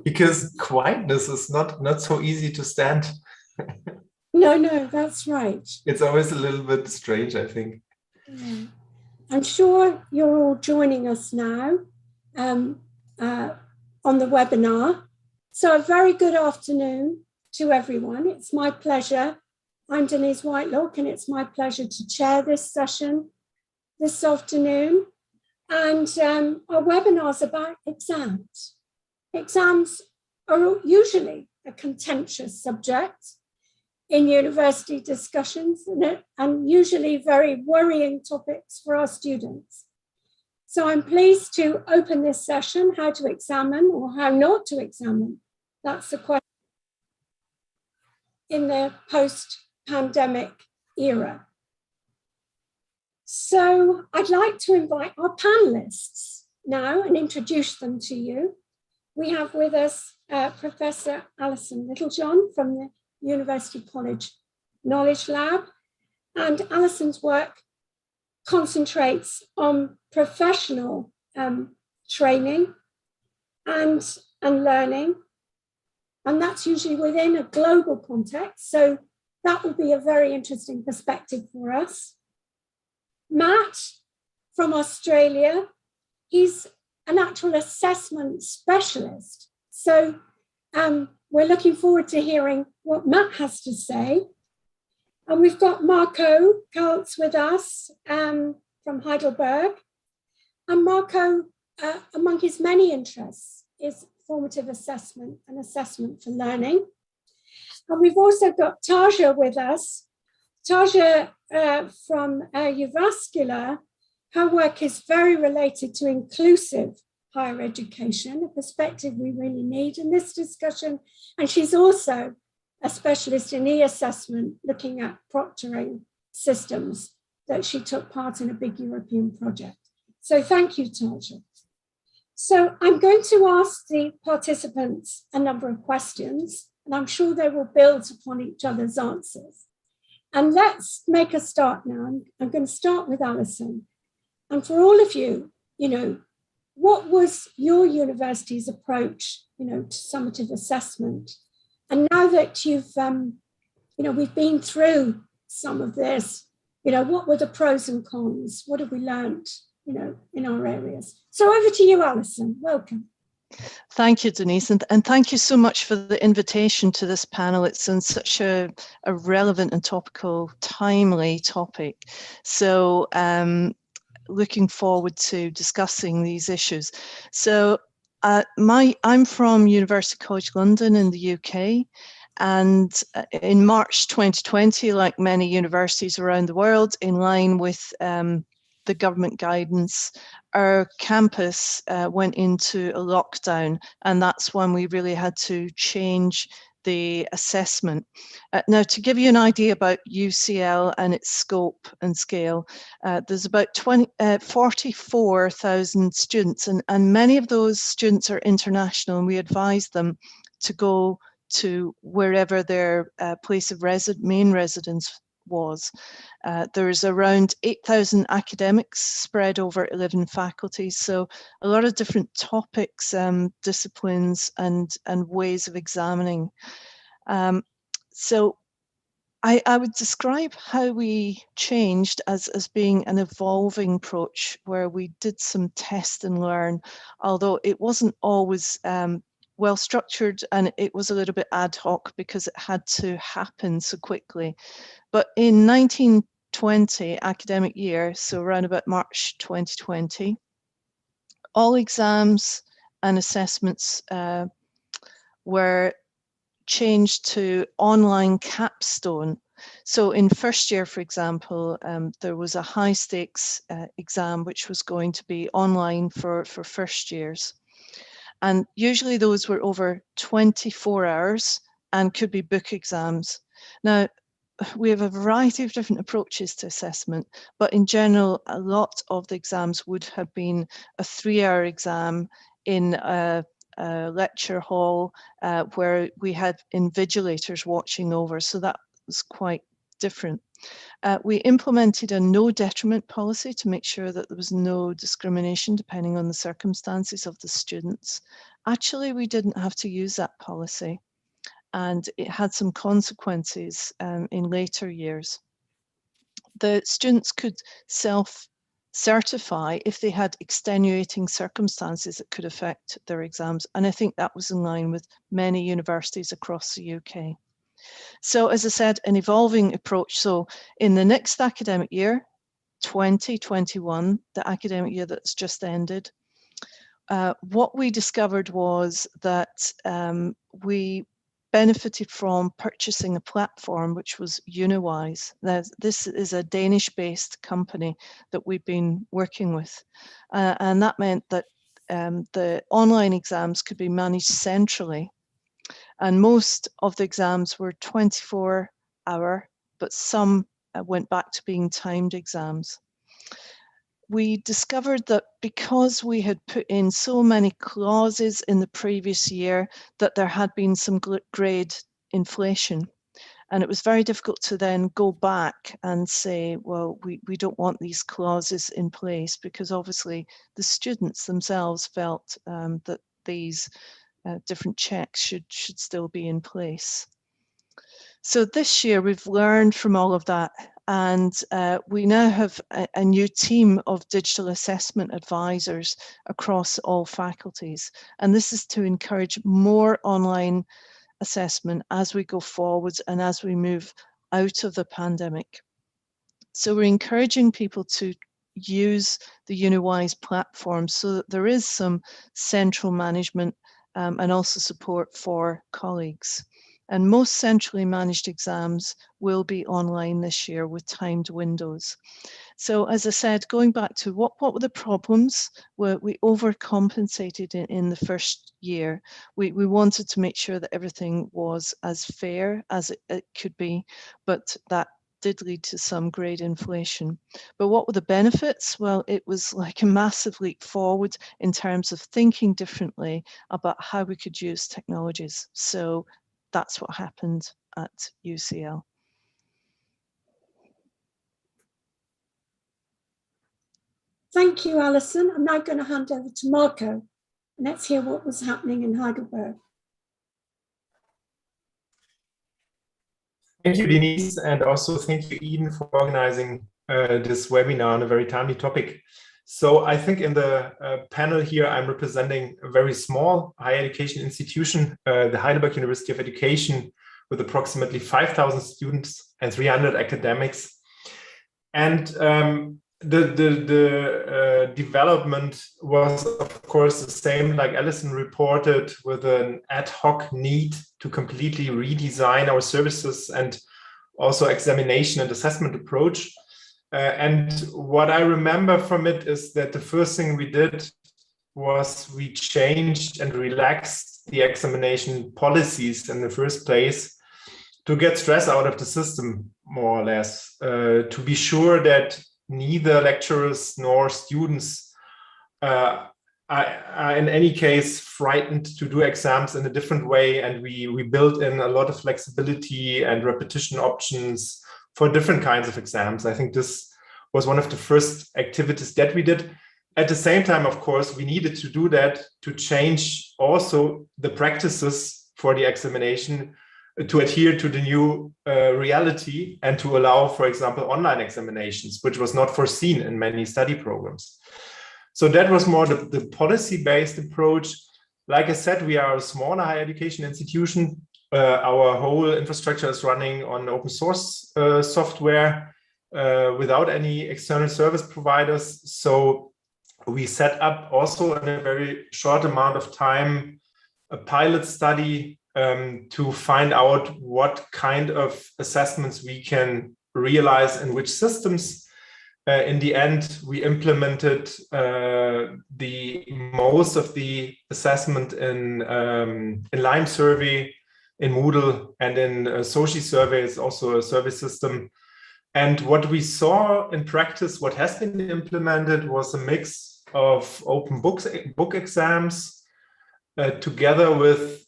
because quietness is not so easy to stand. No, no, that's right. It's always a little bit strange, I think. Yeah. I'm sure you're all joining us now um, on the webinar. So a very good afternoon to everyone. It's my pleasure. I'm Denise Whitelock, and it's my pleasure to chair this session this afternoon. And our webinar is about exams. Exams are usually a contentious subject in university discussions and usually very worrying topics for our students. So I'm pleased to open this session, how to examine or how not to examine. That's the question in the post-pandemic era. So I'd like to invite our panelists now and introduce them to you. We have with us Professor Alison Littlejohn from the University College Knowledge Lab, and Alison's work concentrates on professional training and learning, and that's usually within a global context, so that will be a very interesting perspective for us. Matt from Australia, he's an actual assessment specialist, so we're looking forward to hearing what Matt has to say. And we've got Marco Kaltz with us from Heidelberg. And Marco, among his many interests, is formative assessment and assessment for learning. And we've also got Taja with us. Taja from Uvascular, her work is very related to inclusive higher education, a perspective we really need in this discussion. And she's also a specialist in e-assessment, looking at proctoring systems that she took part in a big European project. So thank you, Taja. So I'm going to ask the participants a number of questions, and I'm sure they will build upon each other's answers. And let's make a start now. I'm going to start with Alison. And for all of you, what was your university's approach, to summative assessment? And now that you've, we've been through some of this, what were the pros and cons? What have we learned, in our areas? So over to you, Alison. Welcome. Thank you, Denise, and thank you so much for the invitation to this panel. It's on such a relevant and topical, timely topic. So looking forward to discussing these issues. So I'm from University College London in the UK, and in March 2020, like many universities around the world, in line with the government guidance, our campus went into a lockdown, and that's when we really had to change the assessment. Now, to give you an idea about UCL and its scope and scale, there's about 44,000 students, and many of those students are international, and we advise them to go to wherever their place of main residence was. There's around 8,000 academics spread over 11 faculties, so a lot of different topics, disciplines, and ways of examining. So I would describe how we changed as being an evolving approach, where we did some test and learn, although it wasn't always well structured, and it was a little bit ad hoc because it had to happen so quickly. But in 1920 academic year, so around about March 2020, all exams and assessments were changed to online capstone. So in first year, for example, there was a high stakes exam which was going to be online for first years. And usually those were over 24 hours and could be book exams. Now, we have a variety of different approaches to assessment, but in general, a lot of the exams would have been a 3-hour exam in a lecture hall where we had invigilators watching over, so that was quite different. We implemented a no detriment policy to make sure that there was no discrimination depending on the circumstances of the students. Actually, we didn't have to use that policy, and it had some consequences in later years. The students could self-certify if they had extenuating circumstances that could affect their exams, and I think that was in line with many universities across the UK. So as I said, an evolving approach. So in the next academic year, 2021, the academic year that's just ended, what we discovered was that we benefited from purchasing a platform which was Uniwise. This is a Danish-based company that we've been working with, and that meant that the online exams could be managed centrally, and most of the exams were 24-hour, but some went back to being timed exams. We discovered that because we had put in so many clauses in the previous year, that there had been some grade inflation. And it was very difficult to then go back and say, well, we don't want these clauses in place, because obviously the students themselves felt that these different checks should still be in place. So this year we've learned from all of that, and we now have a new team of digital assessment advisors across all faculties. And this is to encourage more online assessment as we go forwards and as we move out of the pandemic. So we're encouraging people to use the Uniwise platform so that there is some central management and also support for colleagues. And most centrally managed exams will be online this year with timed windows. So as I said, going back to what were the problems? We overcompensated in the first year. We wanted to make sure that everything was as fair as it could be, but that did lead to some grade inflation. But what were the benefits? Well, it was like a massive leap forward in terms of thinking differently about how we could use technologies. So that's what happened at UCL. Thank you, Alison. I'm now going to hand over to Marco. Let's hear what was happening in Heidelberg. Thank you, Denise, and also thank you, Eden, for organizing this webinar on a very timely topic. So I think in the panel here, I'm representing a very small higher education institution, the Heidelberg University of Education, with approximately 5,000 students and 300 academics. And the development was, of course, the same like Alison reported, with an ad hoc need to completely redesign our services and also examination and assessment approach. And what I remember from it is that the first thing we did was we changed and relaxed the examination policies in the first place to get stress out of the system, more or less, to be sure that neither lecturers nor students are in any case frightened to do exams in a different way. And we built in a lot of flexibility and repetition options for different kinds of exams. I think this was one of the first activities that we did. At the same time, of course, we needed to do that to change also the practices for the examination to adhere to the new reality and to allow, for example, online examinations, which was not foreseen in many study programs. So that was more the policy-based approach. Like I said, we are a smaller higher education institution. Our whole infrastructure is running on open source software without any external service providers. So we set up also in a very short amount of time a pilot study to find out what kind of assessments we can realize in which systems. In the end, we implemented the most of the assessment in Lime Survey, in Moodle, and in Soci Survey is also a survey system. And what we saw in practice, what has been implemented, was a mix of open book exams together with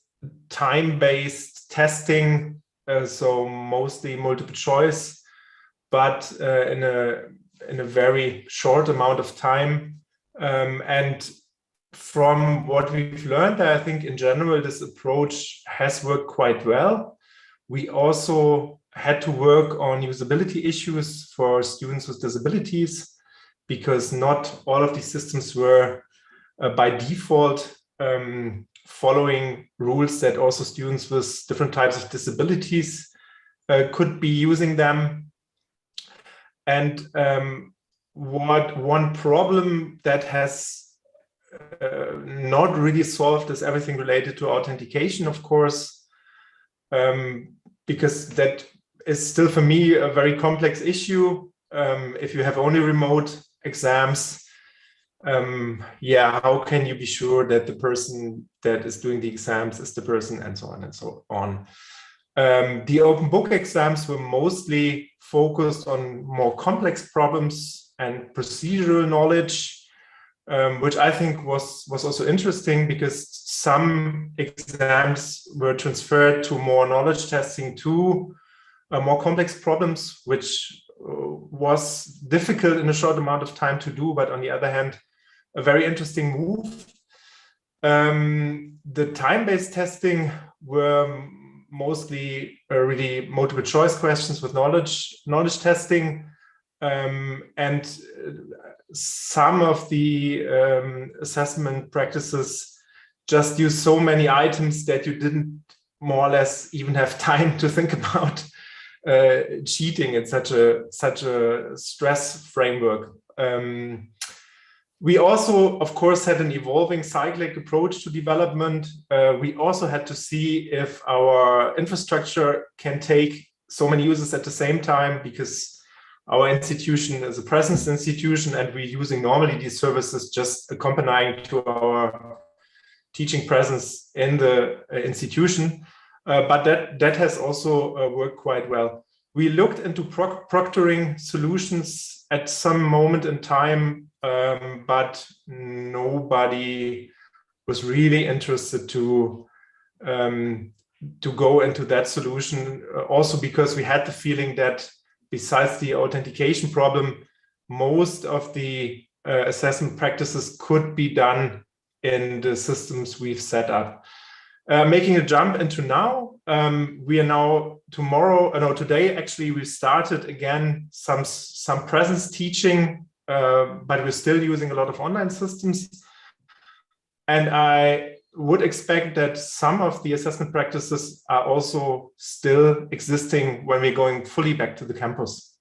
time-based testing, so mostly multiple choice, but in a very short amount of time. And from what we've learned, I think in general, this approach has worked quite well. We also had to work on usability issues for students with disabilities, because not all of these systems were by default following rules that also students with different types of disabilities could be using them. And one problem that has not really solved is everything related to authentication, of course, because that is still for me a very complex issue. If you have only remote exams, how can you be sure that the person that is doing the exams is the person, and so on and so on. The open book exams were mostly focused on more complex problems and procedural knowledge, which I think was also interesting, because some exams were transferred to more knowledge testing to more complex problems, which was difficult in a short amount of time to do, but on the other hand, a very interesting move. The time-based testing were mostly really multiple choice questions with knowledge testing, and some of the assessment practices just use so many items that you didn't more or less even have time to think about cheating in such a stress framework. We also, of course, had an evolving cyclic approach to development. We also had to see if our infrastructure can take so many users at the same time, because our institution is a presence institution and we're using normally these services just accompanying to our teaching presence in the institution. But that has also worked quite well. We looked into proctoring solutions at some moment in time, but nobody was really interested to go into that solution. Also because we had the feeling that besides the authentication problem, most of the assessment practices could be done in the systems we've set up. Making a jump into now, we are now today actually we started again some presence teaching, but we're still using a lot of online systems. And I would expect that some of the assessment practices are also still existing when we're going fully back to the campus.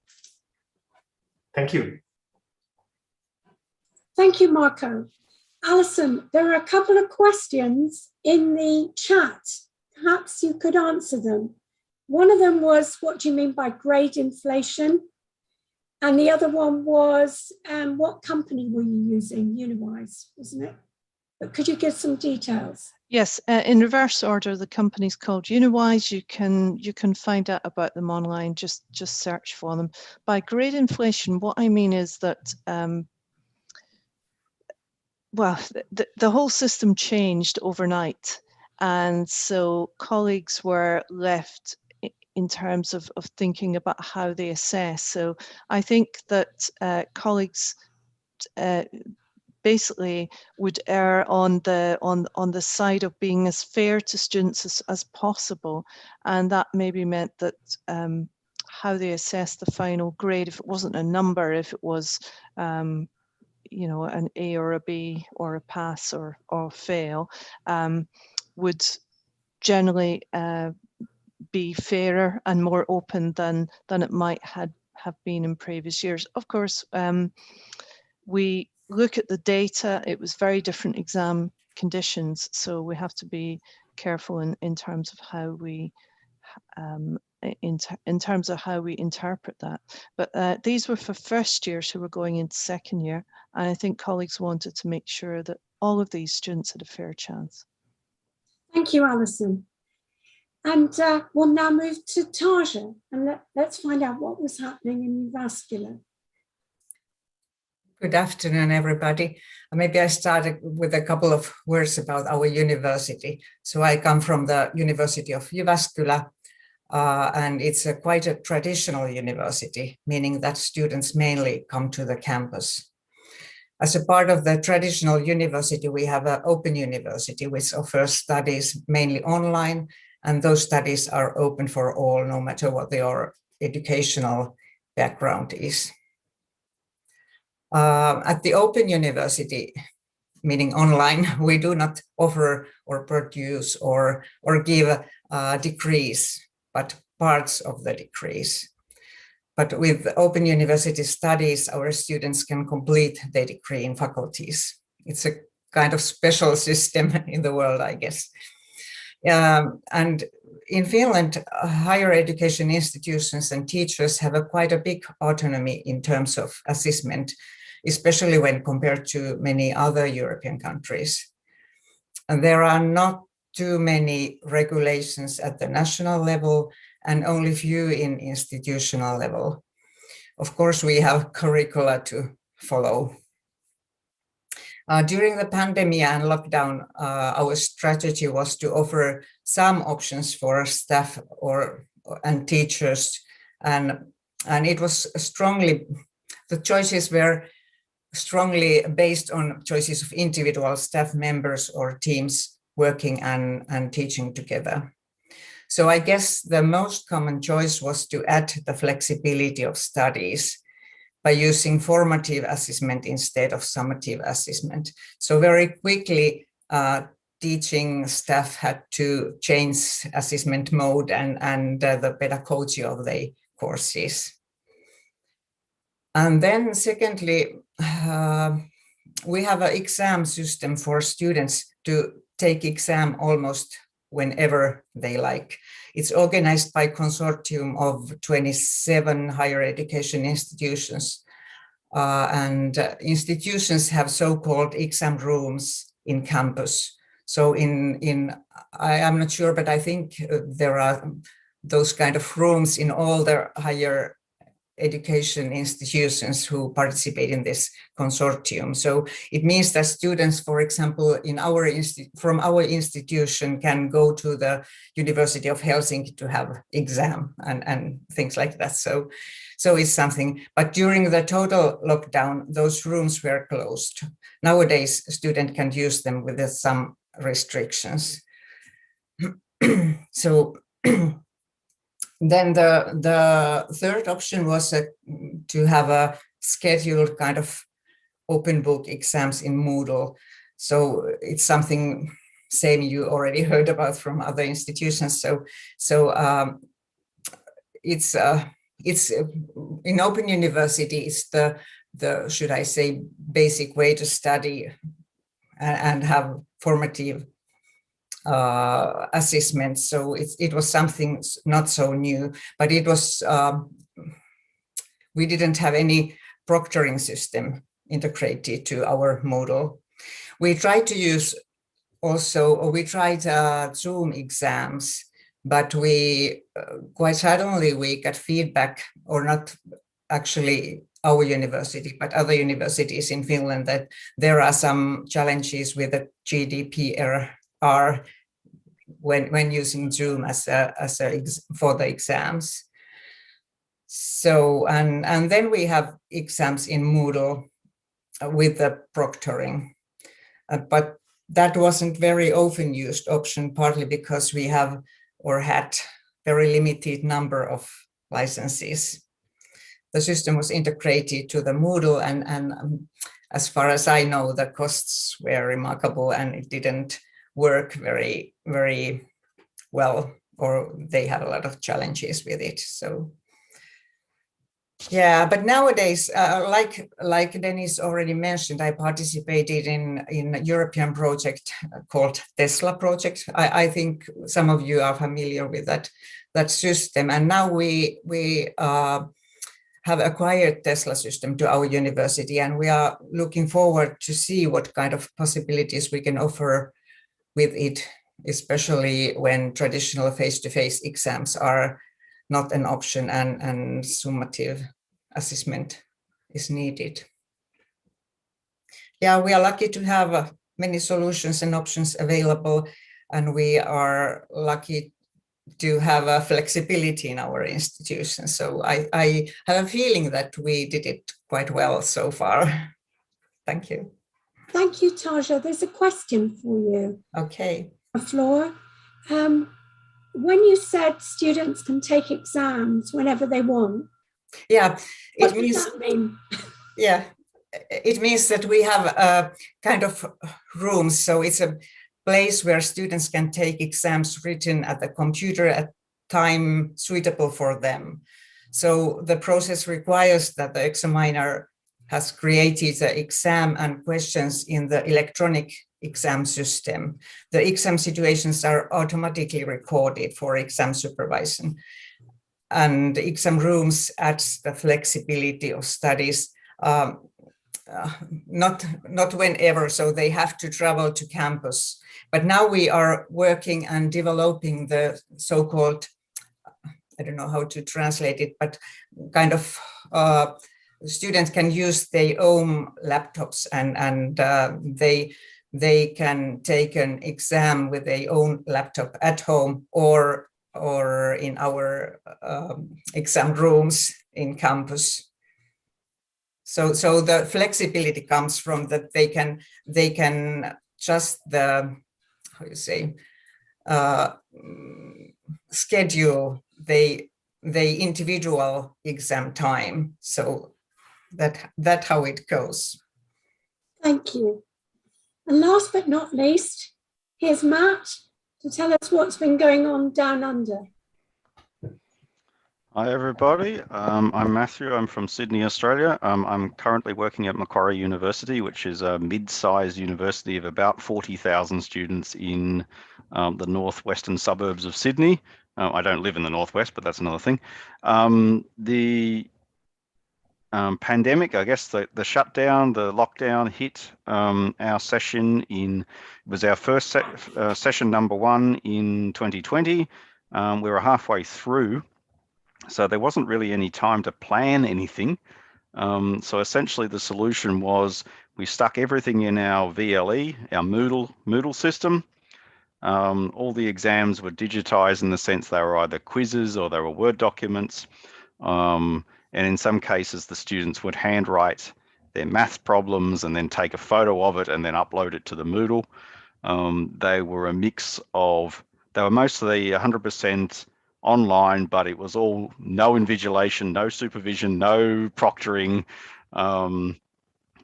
Thank you. Thank you, Marco. Alison, there are a couple of questions in the chat. Perhaps you could answer them. One of them was, what do you mean by grade inflation? And the other one was, what company were you using? Uniwise, wasn't it? But could you give some details? Yes, in reverse order, the company's called Uniwise. You can find out about them online. Just search for them. By grade inflation, what I mean is that well, the whole system changed overnight, and so colleagues were left in terms of thinking about how they assess. So I think that colleagues basically would err on the side of being as fair to students as possible, and that maybe meant that how they assessed the final grade, if it wasn't a number, if it was you know, an A or a B or a pass or fail, would generally be fairer and more open than it might have been in previous years. Of course, we look at the data. It was very different exam conditions, so we have to be careful in terms of how we in terms of how we interpret that. But these were for first years who were going into second year, and I think colleagues wanted to make sure that all of these students had a fair chance. Thank you, Alison. And we'll now move to Taja, and let's find out what was happening in Uvascular. Good afternoon, everybody. Maybe I started with a couple of words about our university. So I come from the University of Uvascular, and it's quite a traditional university, meaning that students mainly come to the campus. As a part of the traditional university, we have an open university, which offers studies mainly online, and those studies are open for all, no matter what your educational background is. At the open university, meaning online, we do not offer or produce or give degrees, but parts of the degrees. But with open university studies, our students can complete their degree in faculties. It's a kind of special system in the world, I guess. And in Finland, higher education institutions and teachers have quite a big autonomy in terms of assessment, especially when compared to many other European countries. And there are not too many regulations at the national level and only few in institutional level. Of course, we have curricula to follow. During the pandemic and lockdown, our strategy was to offer some options for staff and teachers, and it was the choices were strongly based on choices of individual staff members or teams working and teaching together. So I guess the most common choice was to add the flexibility of studies by using formative assessment instead of summative assessment. So very quickly, teaching staff had to change assessment mode and the pedagogy of the courses. And then secondly, we have an exam system for students to take exam almost whenever they like. It's organized by a consortium of 27 higher education institutions. And institutions have so-called exam rooms in campus. So I'm not sure, but I think there are those kind of rooms in all the higher education institutions who participate in this consortium. So it means that students, for example, from our institution can go to the University of Helsinki to have exam and things like that. So it's something, but during the total lockdown, those rooms were closed. Nowadays, a student can use them with some restrictions. So then the third option was to have a scheduled kind of open book exams in Moodle. So it's something same you already heard about from other institutions. So it's in open university, it's the should I say basic way to study and have formative assessment. So it was something not so new, but it was we didn't have any proctoring system integrated to our Moodle. We tried to use we tried Zoom exams, but we quite suddenly we got feedback, or not actually our university, but other universities in Finland, that there are some challenges with the GDPR when using Zoom for the exams. So and then we have exams in Moodle with the proctoring, but that wasn't very often used option, partly because we have or had very limited number of licenses. The system was integrated to the Moodle, and as far as I know, the costs were remarkable and it didn't work very, very well, or they had a lot of challenges with it. So yeah, but nowadays, like Dennis already mentioned, I participated in a European project called Tesla project. I think some of you are familiar with that system, and now we have acquired Tesla system to our university, and we are looking forward to see what kind of possibilities we can offer with it, especially when traditional face-to-face exams are not an option and summative assessment is needed. Yeah, we are lucky to have many solutions and options available, and we are lucky to have a flexibility in our institution. So I have a feeling that we did it quite well so far. Thank you. Thank you, Taja. There's a question for you. Okay. Flora, when you said students can take exams whenever they want, yeah, what does that mean? Yeah, it means that we have a kind of rooms. So it's a place where students can take exams written at the computer at time suitable for them. So the process requires that the examiner has created the exam and questions in the electronic exam system. The exam situations are automatically recorded for exam supervision. And exam rooms adds the flexibility of studies, not whenever, so they have to travel to campus. But now we are working and developing the so-called, I don't know how to translate it, but kind of students can use their own laptops and they can take an exam with their own laptop at home or in our exam rooms in campus. So the flexibility comes from that they can just how you say schedule the individual exam time. So that how it goes. Thank you. And last but not least, here's Matt to tell us what's been going on down under. Hi everybody, I'm Matthew, I'm from Sydney, Australia. I'm currently working at Macquarie University, which is a mid-sized university of about 40,000 students in the northwestern suburbs of Sydney. I don't live in the northwest, but that's another thing. The pandemic, I guess the shutdown, the lockdown hit our session it was our first session number 1 in 2020. We were halfway through. So there wasn't really any time to plan anything. So essentially the solution was we stuck everything in our VLE, our Moodle system. All the exams were digitized in the sense they were either quizzes or they were Word documents. And in some cases, the students would handwrite their maths problems and then take a photo of it and then upload it to the Moodle. They were a mix of, they were mostly 100% online, but it was all no invigilation, no supervision, no proctoring.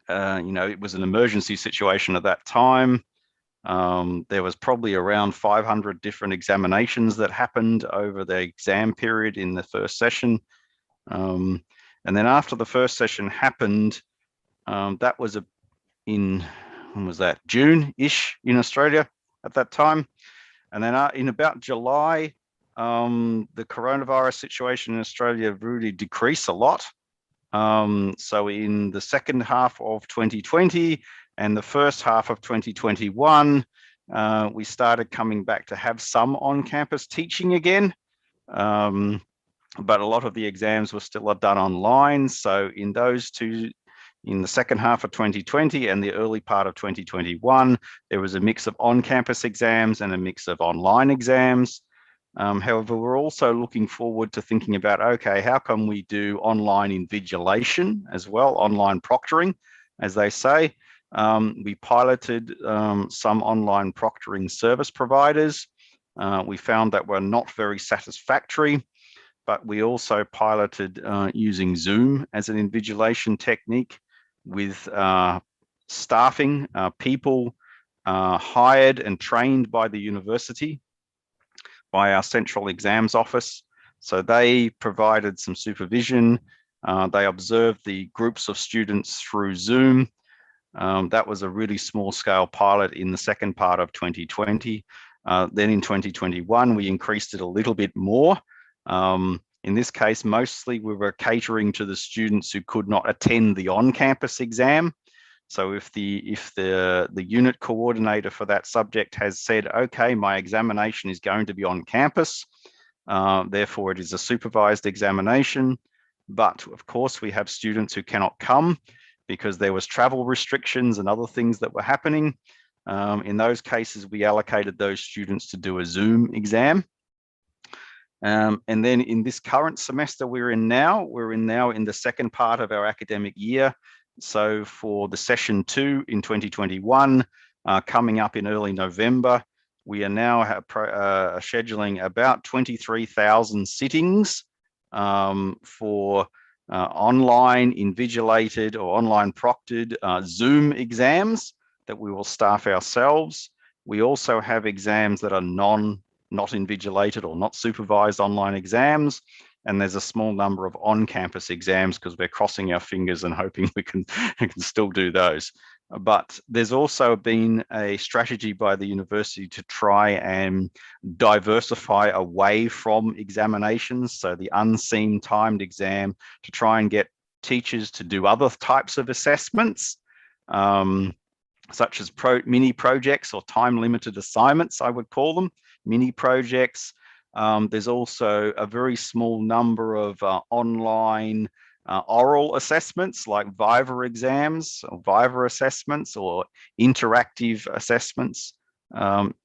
It was an emergency situation at that time. There was probably around 500 different examinations that happened over the exam period in the first session. And then after the first session happened, that was when was that? June-ish in Australia at that time. And then in about July, the coronavirus situation in Australia really decreased a lot. So in the second half of 2020 and the first half of 2021, we started coming back to have some on-campus teaching again. But a lot of the exams were still done online. So in those two, in the second half of 2020 and the early part of 2021, there was a mix of on-campus exams and a mix of online exams. However, we're also looking forward to thinking about, okay, how can we do online invigilation as well, online proctoring, as they say. We piloted some online proctoring service providers. We found that were not very satisfactory, but we also piloted using Zoom as an invigilation technique with staffing, people hired and trained by the university, by our central exams office. So they provided some supervision. They observed the groups of students through Zoom. That was a really small scale pilot in the second part of 2020. Then in 2021, we increased it a little bit more. In this case, mostly we were catering to the students who could not attend the on-campus exam. So if the unit coordinator for that subject has said, okay, my examination is going to be on campus, therefore it is a supervised examination. But of course, we have students who cannot come because there was travel restrictions and other things that were happening. In those cases, we allocated those students to do a Zoom exam. And then in this current semester we're in now in the second part of our academic year. So for the session 2 in 2021, coming up in early November, we are now scheduling about 23,000 sittings for online invigilated or online proctored Zoom exams that we will staff ourselves. We also have exams that are not invigilated or not supervised online exams. And there's a small number of on-campus exams because we're crossing our fingers and hoping we can still do those. But there's also been a strategy by the university to try and diversify away from examinations, so the unseen timed exam, to try and get teachers to do other types of assessments, such as mini projects or time-limited assignments, I would call them, mini projects. There's also a very small number of online oral assessments like Viva exams or Viva assessments or interactive assessments,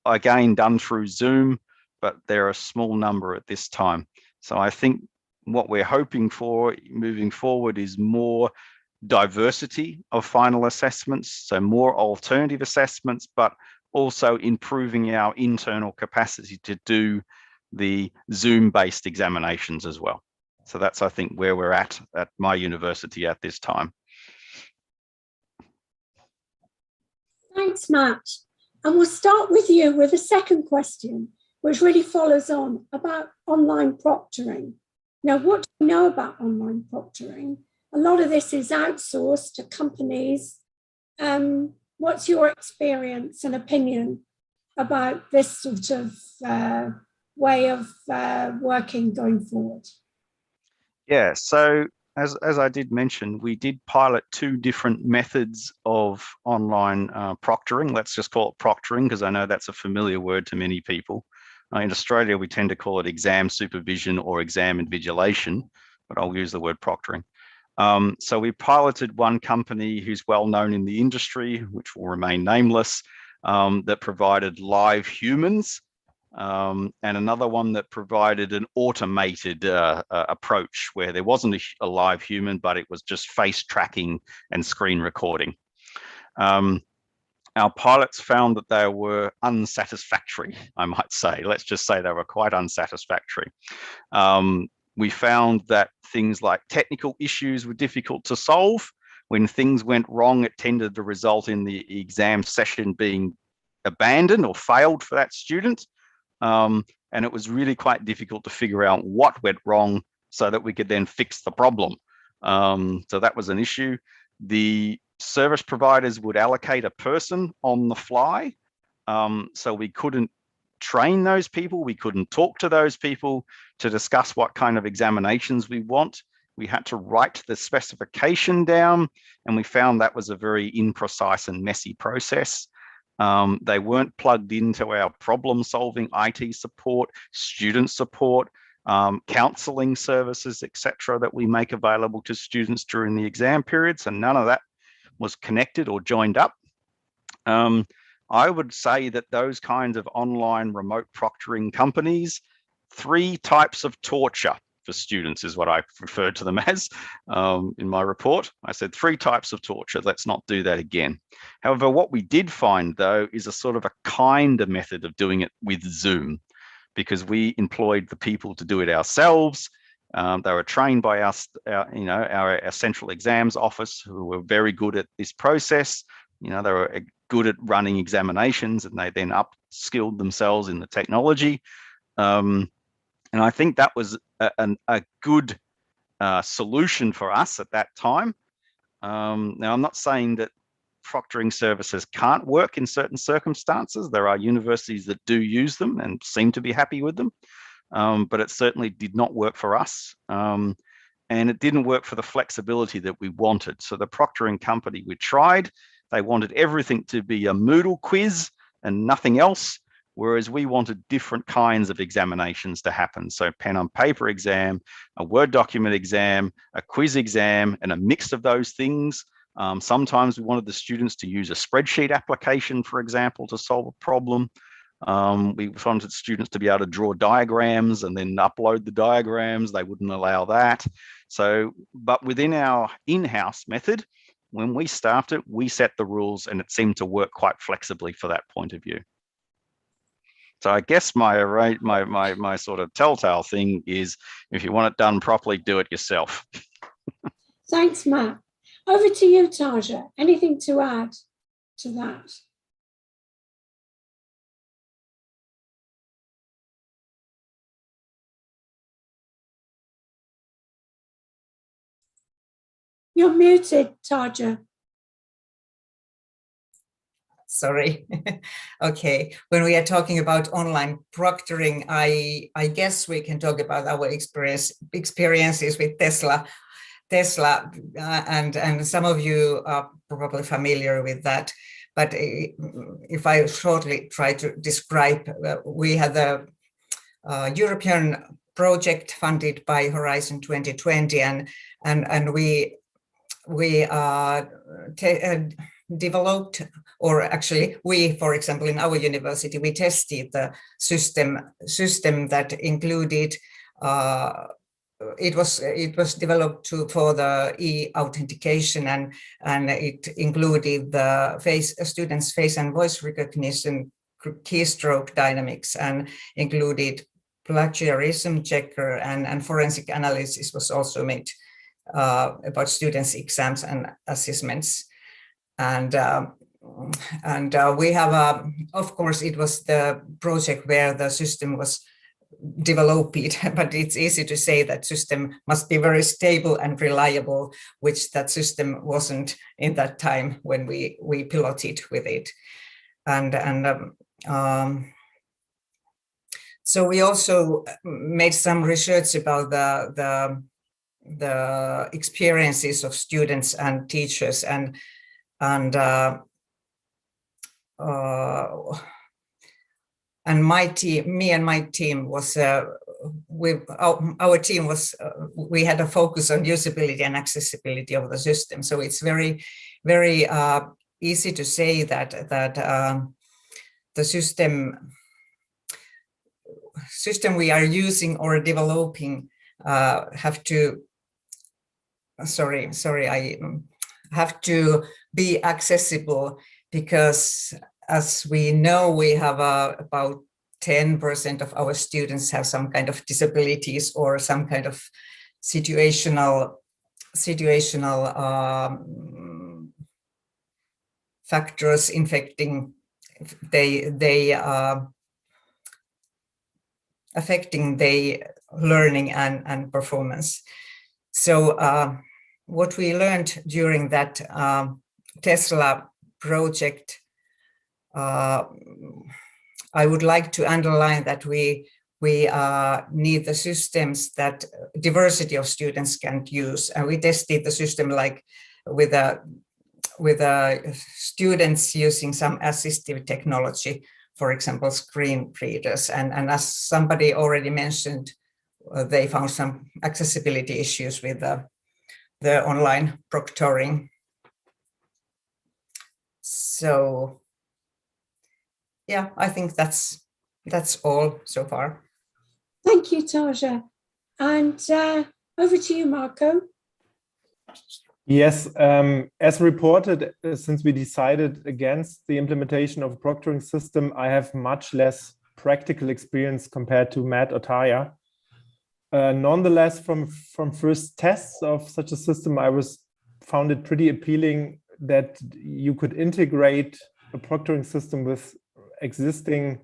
again done through Zoom, but they're a small number at this time. So I think what we're hoping for moving forward is more diversity of final assessments, so more alternative assessments, but also improving our internal capacity to do the Zoom-based examinations as well. So that's, I think, where we're at my university at this time. Thanks, Matt. And we'll start with you with a second question, which really follows on about online proctoring. Now, what do you know about online proctoring? A lot of this is outsourced to companies. What's your experience and opinion about this sort of way of working going forward? Yeah, so as I did mention, we did pilot 2 different methods of online proctoring. Let's just call it proctoring because I know that's a familiar word to many people. In Australia, we tend to call it exam supervision or exam invigilation, but I'll use the word proctoring. So we piloted one company who's well known in the industry, which will remain nameless, that provided live humans, and another one that provided an automated approach where there wasn't a live human, but it was just face tracking and screen recording. Our pilots found that they were unsatisfactory, I might say. Let's just say they were quite unsatisfactory. We found that things like technical issues were difficult to solve. When things went wrong, it tended to result in the exam session being abandoned or failed for that student. And it was really quite difficult to figure out what went wrong so that we could then fix the problem. So that was an issue. The service providers would allocate a person on the fly. So we couldn't train those people. We couldn't talk to those people to discuss what kind of examinations we want. We had to write the specification down, and we found that was a very imprecise and messy process. They weren't plugged into our problem-solving IT support, student support, counselling services, etc., that we make available to students during the exam periods, and none of that was connected or joined up. I would say that those kinds of online remote proctoring companies, 3 types of torture for students is what I referred to them as in my report. I said 3 types of torture. Let's not do that again. However, what we did find, though, is a sort of a kinder method of doing it with Zoom, because we employed the people to do it ourselves. They were trained by us, our central exams office, who were very good at this process. They were good at running examinations, and they then upskilled themselves in the technology. And I think that was a good solution for us at that time. Now, I'm not saying that proctoring services can't work in certain circumstances. There are universities that do use them and seem to be happy with them, but it certainly did not work for us. And it didn't work for the flexibility that we wanted. So the proctoring company we tried, they wanted everything to be a Moodle quiz and nothing else, whereas we wanted different kinds of examinations to happen. So pen on paper exam, a Word document exam, a quiz exam, and a mix of those things. Sometimes we wanted the students to use a spreadsheet application, for example, to solve a problem. We wanted students to be able to draw diagrams and then upload the diagrams. They wouldn't allow that. So, but within our in-house method, When we staffed it, we set the rules, and it seemed to work quite flexibly for that point of view. So I guess my sort of telltale thing is, if you want it done properly, do it yourself. Thanks, Matt. Over to you, Taja. Anything to add to that? You're muted, Taja. Sorry. Okay. When we are talking about online proctoring, I guess we can talk about our experiences with Tesla, and some of you are probably familiar with that. But if I shortly try to describe, we had a European project funded by Horizon 2020, and we developed, or actually we, for example, in our university, we tested the system that included, it was developed for the e-authentication, and it included the students' face and voice recognition, keystroke dynamics, and included plagiarism checker, and forensic analysis was also made about students' exams and assessments. And we have, of course, it was the project where the system was developed, but it's easy to say that system must be very stable and reliable, which that system wasn't in that time when we piloted with it. So we also made some research about the experiences of students and teachers, and my team, me and my team was, our team was, we had a focus on usability and accessibility of the system. So it's very, very easy to say that the system we are using or developing have to be accessible, because as we know, we have about 10% of our students have some kind of disabilities or some kind of situational factors affecting their learning and performance. So what we learned during that Tesla project, I would like to underline that we need the systems that diversity of students can use, and we tested the system like with students using some assistive technology, for example, screen readers, and as somebody already mentioned, they found some accessibility issues with the online proctoring. So yeah, I think that's all so far. Thank you, Taja. And over to you, Marco. Yes, as reported, since we decided against the implementation of a proctoring system, I have much less practical experience compared to Matt or Taya. Nonetheless, from first tests of such a system, I found it pretty appealing that you could integrate a proctoring system with existing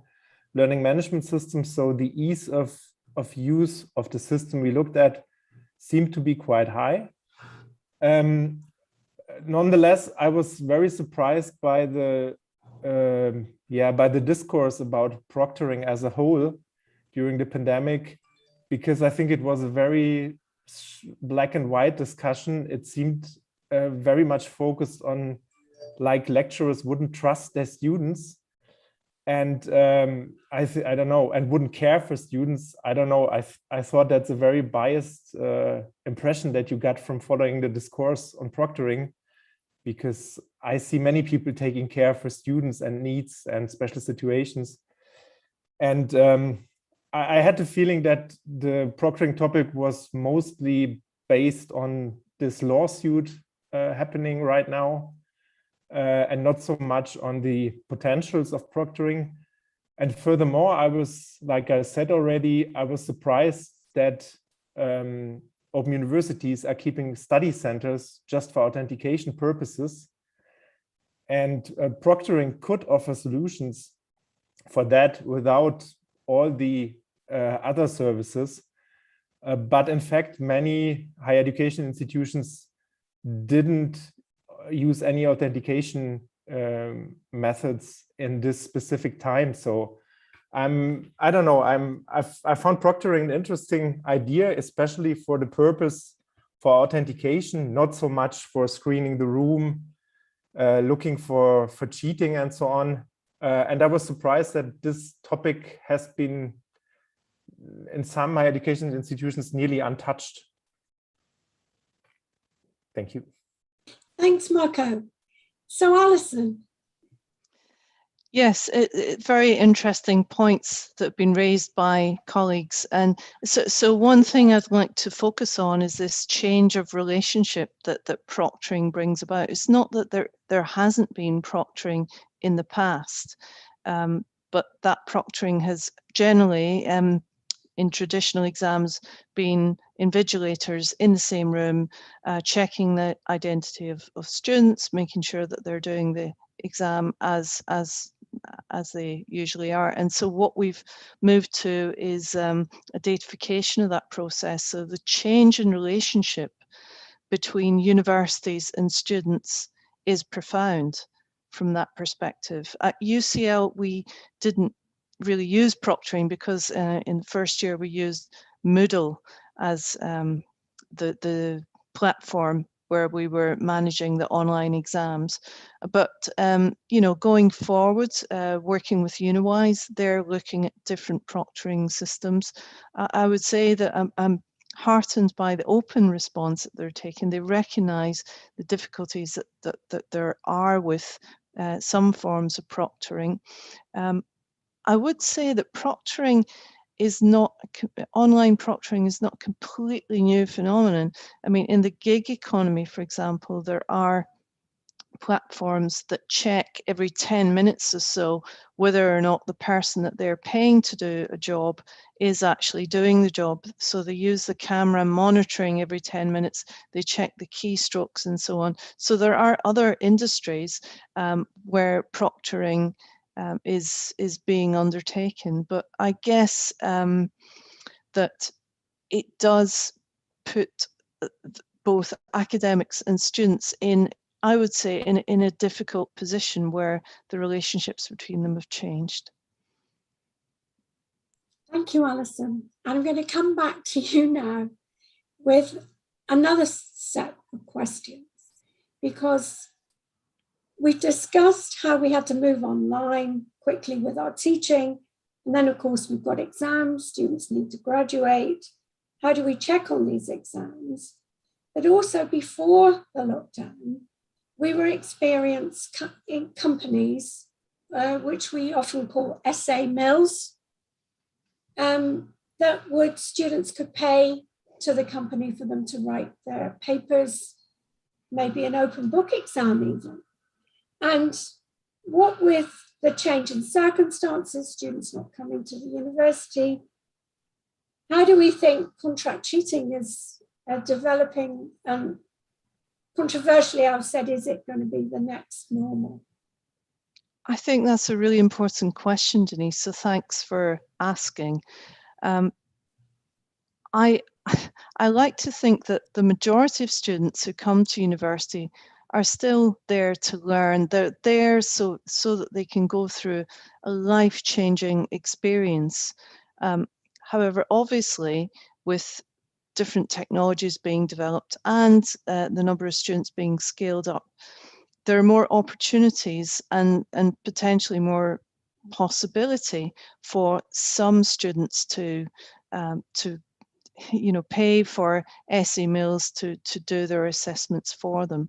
learning management systems. So the ease of use of the system we looked at seemed to be quite high. Nonetheless, I was very surprised by the discourse about proctoring as a whole during the pandemic, because I think it was a very black and white discussion. It seemed very much focused on, like, lecturers wouldn't trust their students, and I don't know, and wouldn't care for students. I don't know. I thought that's a very biased impression that you got from following the discourse on proctoring, because I see many people taking care for students and needs and special situations. And I had the feeling that the proctoring topic was mostly based on this lawsuit happening right now, and not so much on the potentials of proctoring. And furthermore, I was, like I said already, I was surprised that open universities are keeping study centers just for authentication purposes. And proctoring could offer solutions for that without all the other services. But in fact, many higher education institutions didn't use any authentication methods in this specific time. So I don't know, I found proctoring an interesting idea, especially for the purpose for authentication, not so much for screening the room, looking for cheating and so on. And I was surprised that this topic has been in some higher education institutions nearly untouched. Thank you. Thanks, Marco. So Alison. Yes, very interesting points that have been raised by colleagues. And so one thing I'd like to focus on is this change of relationship that proctoring brings about. It's not that there hasn't been proctoring in the past, but that proctoring has generally, in traditional exams, been invigilators in the same room, checking the identity of students, making sure that they're doing the exam as they usually are. And so what we've moved to is a datafication of that process. So the change in relationship between universities and students is profound from that perspective. At UCL, we didn't really use proctoring because in the first year we used Moodle as the platform where we were managing the online exams. But you know, going forward, working with Uniwise, they're looking at different proctoring systems. I would say that I'm heartened by the open response that they're taking. They recognise the difficulties that there are with some forms of proctoring. I would say that proctoring is not, online proctoring is not a completely new phenomenon. I mean, in the gig economy, for example, there are platforms that check every 10 minutes or so whether or not the person that they're paying to do a job is actually doing the job. So they use the camera monitoring every 10 minutes, they check the keystrokes and so on. So there are other industries where proctoring is being undertaken, but I guess that it does put both academics and students in, I would say, in a difficult position where the relationships between them have changed. Thank you, Alison. And I'm going to come back to you now with another set of questions, because we've discussed how we had to move online quickly with our teaching. And then, of course, we've got exams, students need to graduate. How do we check on these exams? But also before the lockdown, we were experienced in companies, which we often call essay mills, that students could pay to the company for them to write their papers, maybe an open book exam even. And what with the change in circumstances, students not coming to the university, how do we think contract cheating is developing? Controversially, I've said, is it going to be the next normal? I think that's a really important question, Denise, so thanks for asking. I like to think that the majority of students who come to university are still there to learn. They're there so that they can go through a life-changing experience. However, obviously, with different technologies being developed and the number of students being scaled up, there are more opportunities and potentially more possibility for some students to pay for essay mills to do their assessments for them.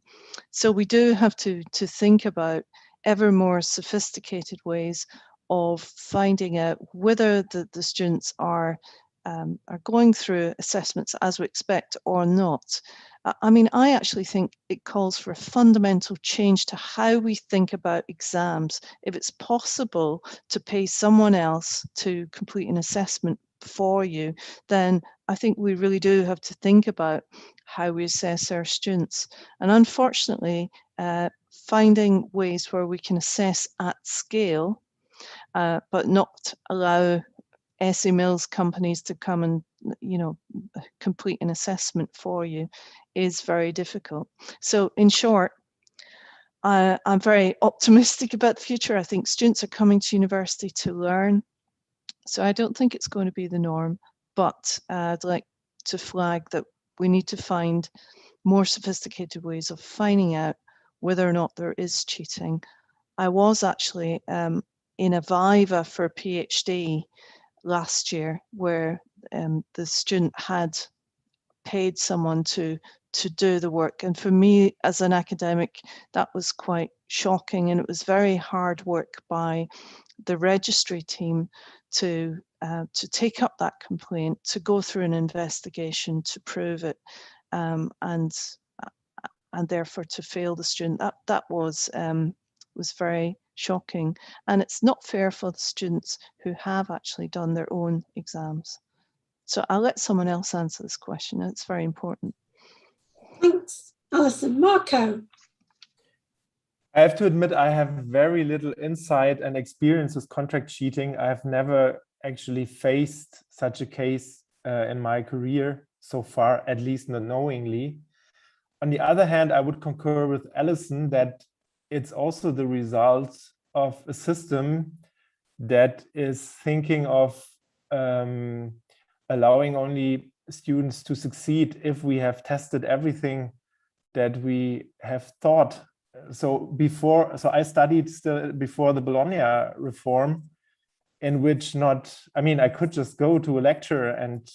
So we do have to think about ever more sophisticated ways of finding out whether the students are are going through assessments as we expect or not. I mean, I actually think it calls for a fundamental change to how we think about exams. If it's possible to pay someone else to complete an assessment for you, then I think we really do have to think about how we assess our students. And unfortunately, finding ways where we can assess at scale, but not allow SE Mills companies to come and, you know, complete an assessment for you is very difficult. So in short, I'm very optimistic about the future. I think students are coming to university to learn. So I don't think it's going to be the norm, but I'd like to flag that we need to find more sophisticated ways of finding out whether or not there is cheating. I was actually in a Viva for a PhD last year, where the student had paid someone to do the work, and for me as an academic, that was quite shocking, and it was very hard work by the registry team to take up that complaint, to go through an investigation to prove it, and therefore to fail the student. That was very shocking, and it's not fair for the students who have actually done their own exams. So I'll let someone else answer this question. It's very important. Thanks, Alison. Marco. I have to admit, I have very little insight and experience with contract cheating. I have never actually faced such a case in my career so far, at least not knowingly. On the other hand, I would concur with Alison that it's also the result of a system that is thinking of allowing only students to succeed if we have tested everything that we have thought. So I studied still before the Bologna reform, in which I could just go to a lecture and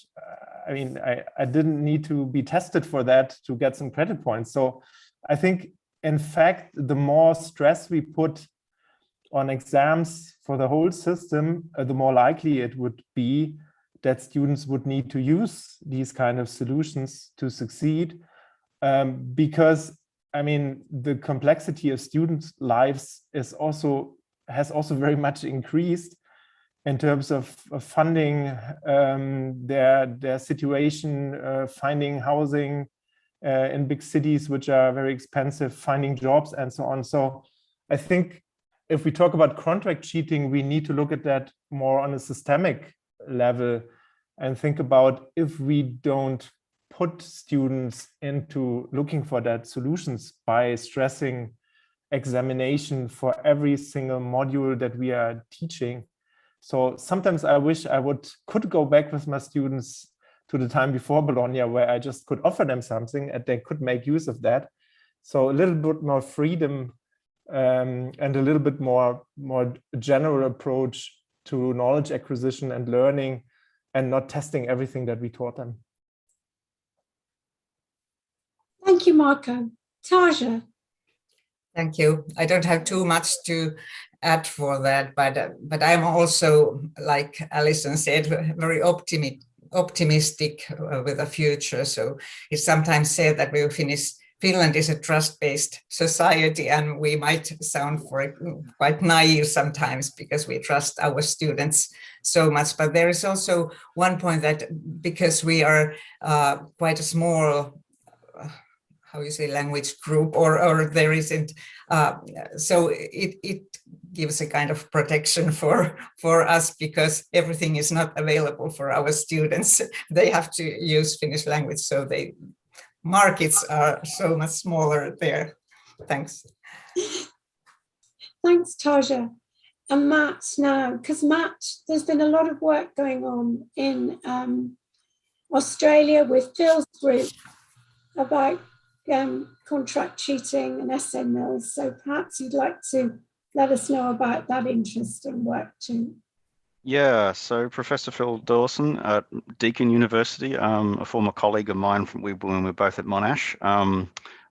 I didn't need to be tested for that to get some credit points. So I think, in fact, the more stress we put on exams for the whole system, the more likely it would be that students would need to use these kind of solutions to succeed. Because the complexity of students' lives has also very much increased in terms of funding their situation, finding housing in big cities, which are very expensive, finding jobs and so on. So I think if we talk about contract cheating, we need to look at that more on a systemic level and think about, if we don't put students into looking for that solutions by stressing examination for every single module that we are teaching. So sometimes I wish I could go back with my students to the time before Bologna, where I just could offer them something and they could make use of that. So a little bit more freedom and a little bit more general approach to knowledge acquisition and learning, and not testing everything that we taught them. Thank you, Marco. Taja. Thank you. I don't have too much to add for that, but I'm also, like Alison said, very optimistic with the future. So it's sometimes said that Finland is a trust-based society, and we might sound quite naive sometimes because we trust our students so much. But there is also one point that, because we are quite a small language group, or there isn't, so it gives a kind of protection for us, because everything is not available for our students. They have to use Finnish language, so markets are so much smaller there. Thanks. Thanks, Taja. And Matt now, because Matt, there's been a lot of work going on in Australia with Phil's group about contract cheating and SE Mills. So perhaps you'd like to let us know about that interesting work too. Yeah, so Professor Phil Dawson at Deakin University, a former colleague of mine when we were both at Monash,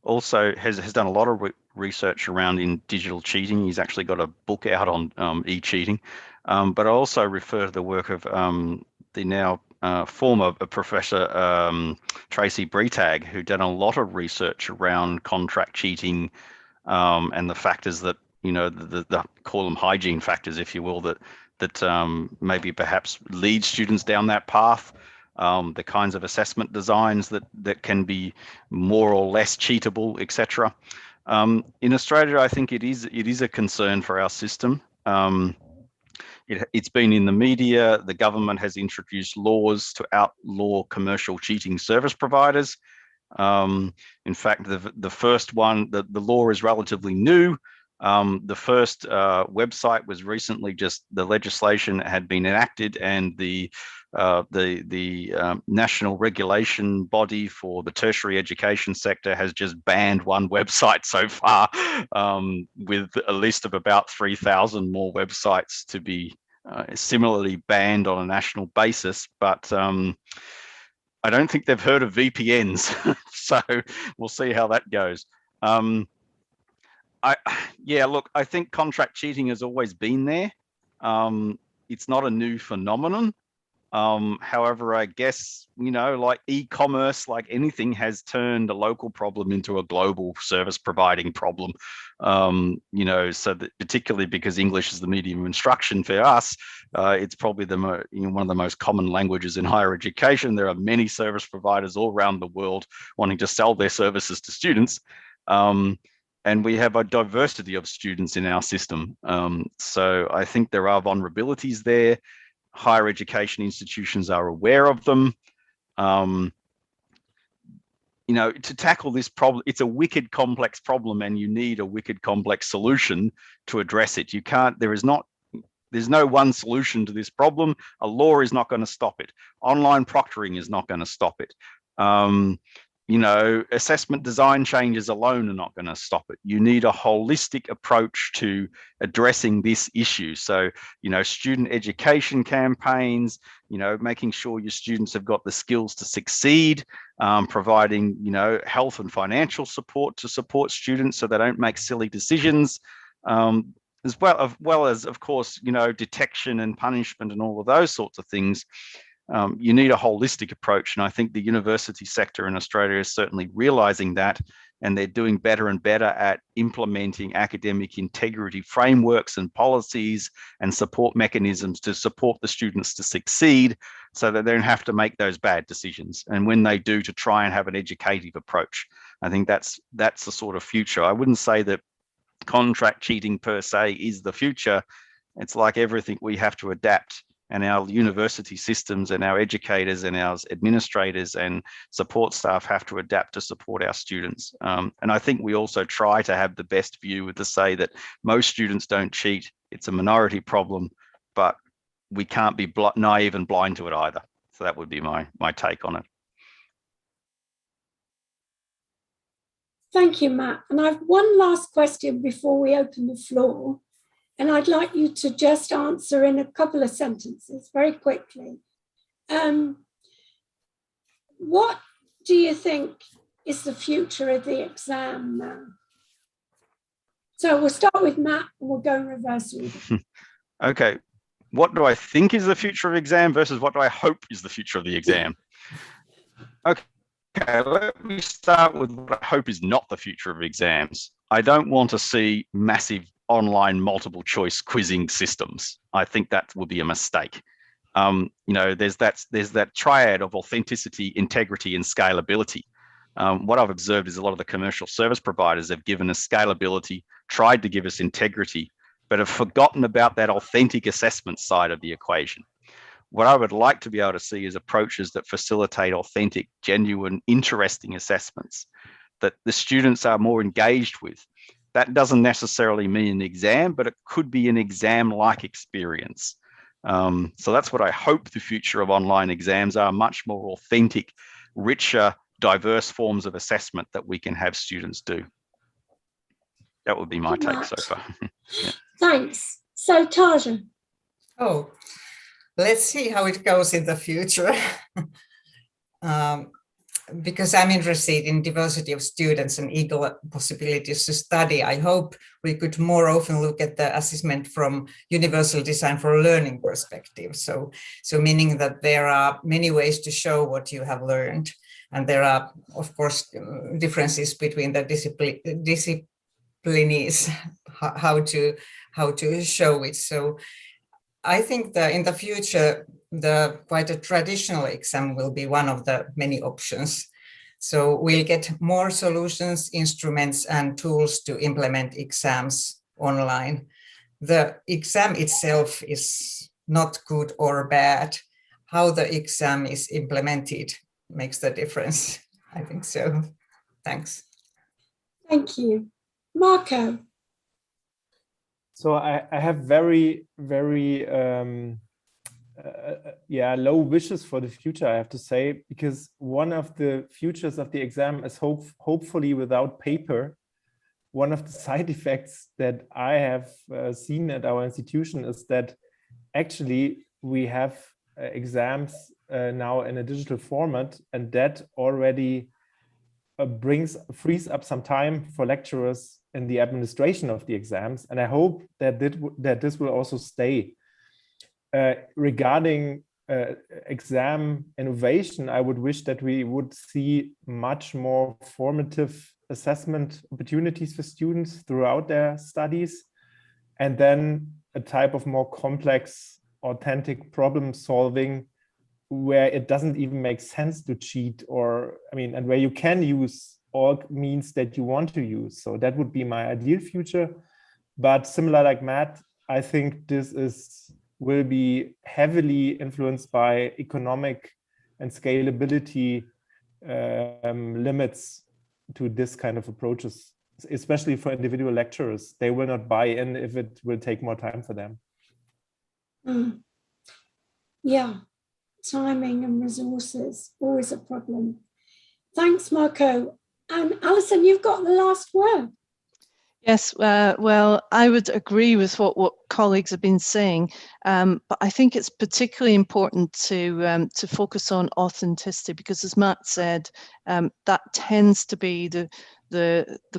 also has done a lot of research around in digital cheating. He's actually got a book out on e-cheating, but I also refer to the work of the now former Professor Tracy Breitag, who did a lot of research around contract cheating and the factors that, you know, the call them hygiene factors, if you will, that maybe perhaps lead students down that path. The kinds of assessment designs that can be more or less cheatable, etc. In Australia, I think it is a concern for our system. It's been in the media. The government has introduced laws to outlaw commercial cheating service providers. In fact, the first one, the law is relatively new. The first website was recently the legislation had been enacted, and the national regulation body for the tertiary education sector has just banned one website so far, with a list of about 3,000 more websites to be similarly banned on a national basis. But I don't think they've heard of VPNs, so we'll see how that goes. Look, I think contract cheating has always been there. It's not a new phenomenon. However, I guess, you know, like e-commerce, like anything, has turned a local problem into a global service providing problem. You know, so that particularly because English is the medium of instruction for us, it's probably one of the most common languages in higher education. There are many service providers all around the world wanting to sell their services to students. And we have a diversity of students in our system. So I think there are vulnerabilities there. Higher education institutions are aware of them. You know, to tackle this problem, it's a wicked complex problem, and you need a wicked complex solution to address it. You can't, there's no one solution to this problem. A law is not going to stop it. Online proctoring is not going to stop it. You know, assessment design changes alone are not going to stop it. You need a holistic approach to addressing this issue. So, you know, student education campaigns, you know, making sure your students have got the skills to succeed, providing, you know, health and financial support to support students so they don't make silly decisions, as well as, of course, you know, detection and punishment and all of those sorts of things. You need a holistic approach, and I think the university sector in Australia is certainly realizing that, and they're doing better and better at implementing academic integrity frameworks and policies and support mechanisms to support the students to succeed so that they don't have to make those bad decisions. And when they do, to try and have an educative approach. I think that's the sort of future. I wouldn't say that contract cheating per se is the future. It's like everything, we have to adapt. And our university systems and our educators and our administrators and support staff have to adapt to support our students. And I think we also try to have the best view to say that most students don't cheat. It's a minority problem, but we can't be naive and blind to it either. So that would be my take on it. Thank you, Matt. And I have one last question before we open the floor. And I'd like you to just answer in a couple of sentences very quickly. What do you think is the future of the exam now? So we'll start with Matt and we'll go in reverse order. Okay. What do I think is the future of exam versus what do I hope is the future of the exam? Okay, let me start with what I hope is not the future of exams. I don't want to see massive online multiple choice quizzing systems. I think that would be a mistake. You know, there's that triad of authenticity, integrity, and scalability. What I've observed is a lot of the commercial service providers have given us scalability, tried to give us integrity, but have forgotten about that authentic assessment side of the equation. What I would like to be able to see is approaches that facilitate authentic, genuine, interesting assessments that the students are more engaged with. That doesn't necessarily mean an exam, but it could be an exam-like experience. So that's what I hope the future of online exams are, much more authentic, richer, diverse forms of assessment that we can have students do. That would be my take so far. Yeah. Thanks. So Taja. Let's see how it goes in the future. because I'm interested in diversity of students and equal possibilities to study, I hope we could more often look at the assessment from universal design for learning perspective. So meaning that there are many ways to show what you have learned. And there are, of course, differences between the disciplines, how to show it. So I think that in the future, quite a traditional exam will be one of the many options. So we'll get more solutions, instruments, and tools to implement exams online. The exam itself is not good or bad. How the exam is implemented makes the difference. I think so. Thanks. Thank you. Marco. So I have very low wishes for the future, I have to say, because one of the futures of the exam is hopefully without paper. One of the side effects that I have seen at our institution is that actually we have exams now in a digital format, and that already frees up some time for lecturers in the administration of the exams. And I hope that this will also stay. Regarding exam innovation, I would wish that we would see much more formative assessment opportunities for students throughout their studies, and then a type of more complex, authentic problem solving where it doesn't even make sense to cheat, and where you can use all means that you want to use. So that would be my ideal future. But similar like Matt, I think this will be heavily influenced by economic and scalability limits to this kind of approaches, especially for individual lecturers. They will not buy in if it will take more time for them. Yeah, timing and resources, always a problem. Thanks, Marco. And Alison, you've got the last word. Yes, well, I would agree with what colleagues have been saying, but I think it's particularly important to focus on authenticity, because as Matt said, that tends to be the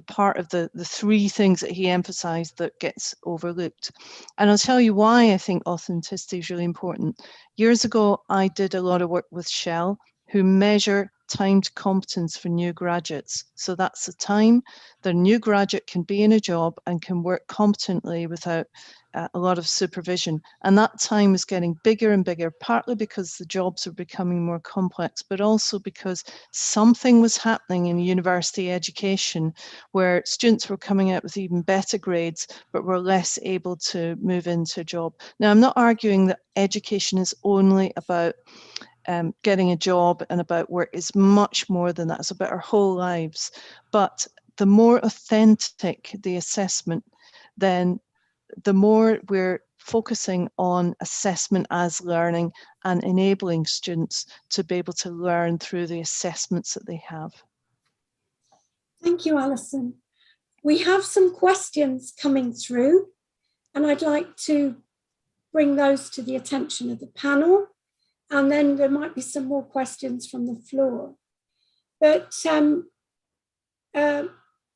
part of the three things that he emphasized that gets overlooked. And I'll tell you why I think authenticity is really important. Years ago, I did a lot of work with Shell, who measure timed competence for new graduates. So that's the time the new graduate can be in a job and can work competently without a lot of supervision. And that time is getting bigger and bigger, partly because the jobs are becoming more complex, but also because something was happening in university education where students were coming out with even better grades, but were less able to move into a job. Now, I'm not arguing that education is only about getting a job and about work. Is much more than that. It's about our whole lives. But the more authentic the assessment, then the more we're focusing on assessment as learning and enabling students to be able to learn through the assessments that they have. Thank you, Alison. We have some questions coming through, and I'd like to bring those to the attention of the panel. And then there might be some more questions from the floor. But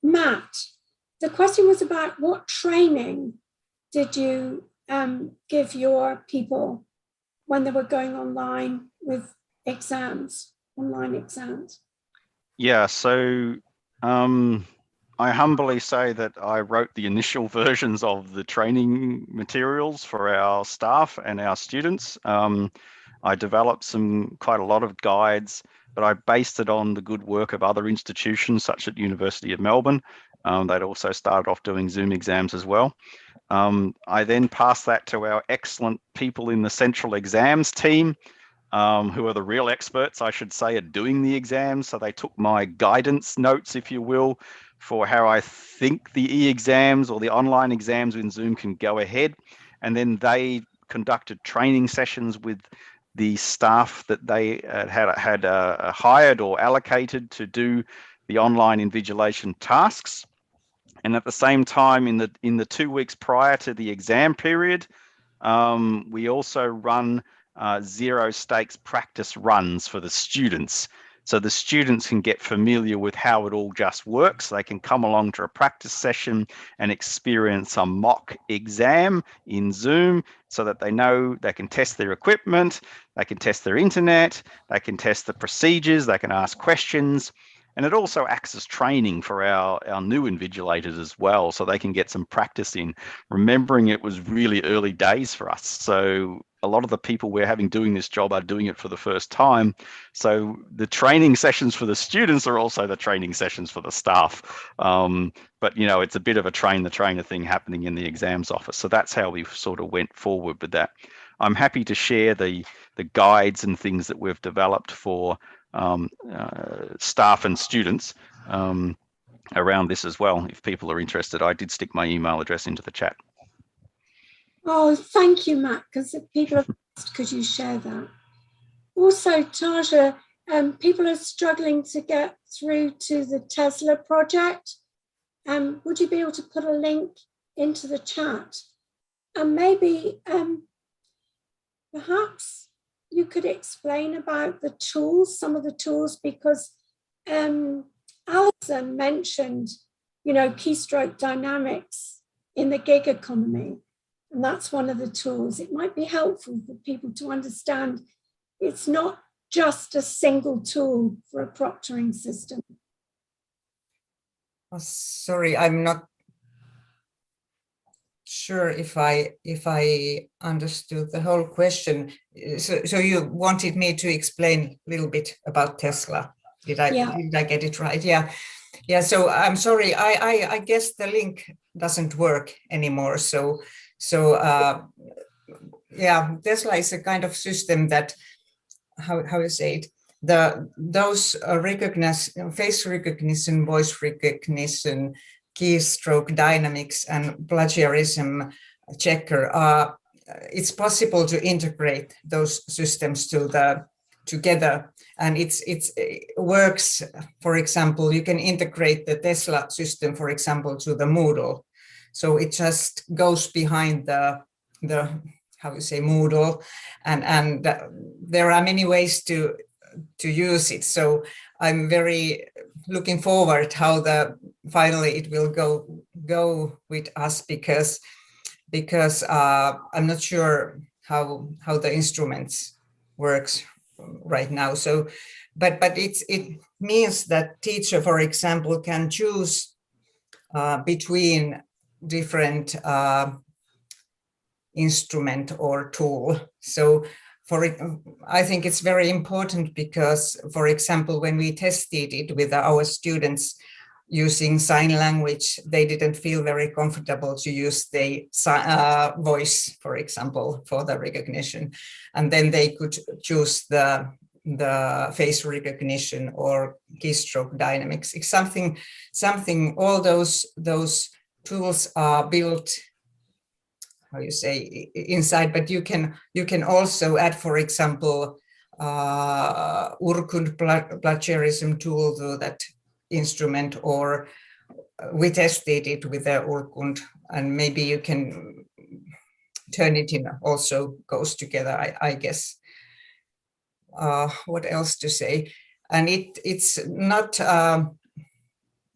Matt, the question was about what training did you give your people when they were going online with online exams? Yeah, so I humbly say that I wrote the initial versions of the training materials for our staff and our students. I developed quite a lot of guides, but I based it on the good work of other institutions, such as University of Melbourne. They'd also started off doing Zoom exams as well. I then passed that to our excellent people in the central exams team, who are the real experts, I should say, at doing the exams. So they took my guidance notes, if you will, for how I think the e-exams or the online exams in Zoom can go ahead. And then they conducted training sessions with the staff that they had hired or allocated to do the online invigilation tasks. And at the same time, in the 2 weeks prior to the exam period, we also run zero stakes practice runs for the students. so the students can get familiar with how it all just works. They can come along to a practice session and experience a mock exam in Zoom so that they know they can test their equipment, they can test their internet, they can test the procedures, they can ask questions. And it also acts as training for our new invigilators as well, so they can get some practice in, remembering it was really early days for us. So a lot of the people we're having doing this job are doing it for the first time. So the training sessions for the students are also the training sessions for the staff. But, you know, it's a bit of a train the trainer thing happening in the exams office. So that's how we sort of went forward with that. I'm happy to share the guides and things that we've developed for staff and students around this as well, if people are interested. I did stick my email address into the chat. Oh, thank you, Matt, because people have asked, could you share that? Also, Taja, people are struggling to get through to the Tesla project. Would you be able to put a link into the chat? And maybe perhaps you could explain about the tools, some of the tools, because Alison mentioned, you know, keystroke dynamics in the gig economy, and that's one of the tools. It might be helpful for people to understand it's not just a single tool for a proctoring system. Oh, sorry, I'm not sure if I understood the whole question. So you wanted me to explain a little bit about Tesla. Did I get it right? Yeah. So I'm sorry. I guess the link doesn't work anymore. So yeah, Tesla is a kind of system that, how you say it, those face recognition, voice recognition, keystroke dynamics, and plagiarism checker, it's possible to integrate those systems together, and it works. For example, you can integrate the Tesla system, for example, to the Moodle, so it just goes behind the how you say, Moodle, and there are many ways to use it. So I'm very looking forward how finally it will go with us, because I'm not sure how the instruments works right now. So but it means that teacher, for example, can choose between different instrument or tool. So I think it's very important because, for example, when we tested it with our students using sign language, they didn't feel very comfortable to use the voice, for example, for the recognition. And then they could choose the face recognition or keystroke dynamics. It's something, all those tools are built, how you say, inside, but you can also add, for example, Urkund plagiarism tool to that instrument, or we tested it with the Urkund, and maybe you can turn it in, also goes together, I guess. What else to say? And it's not how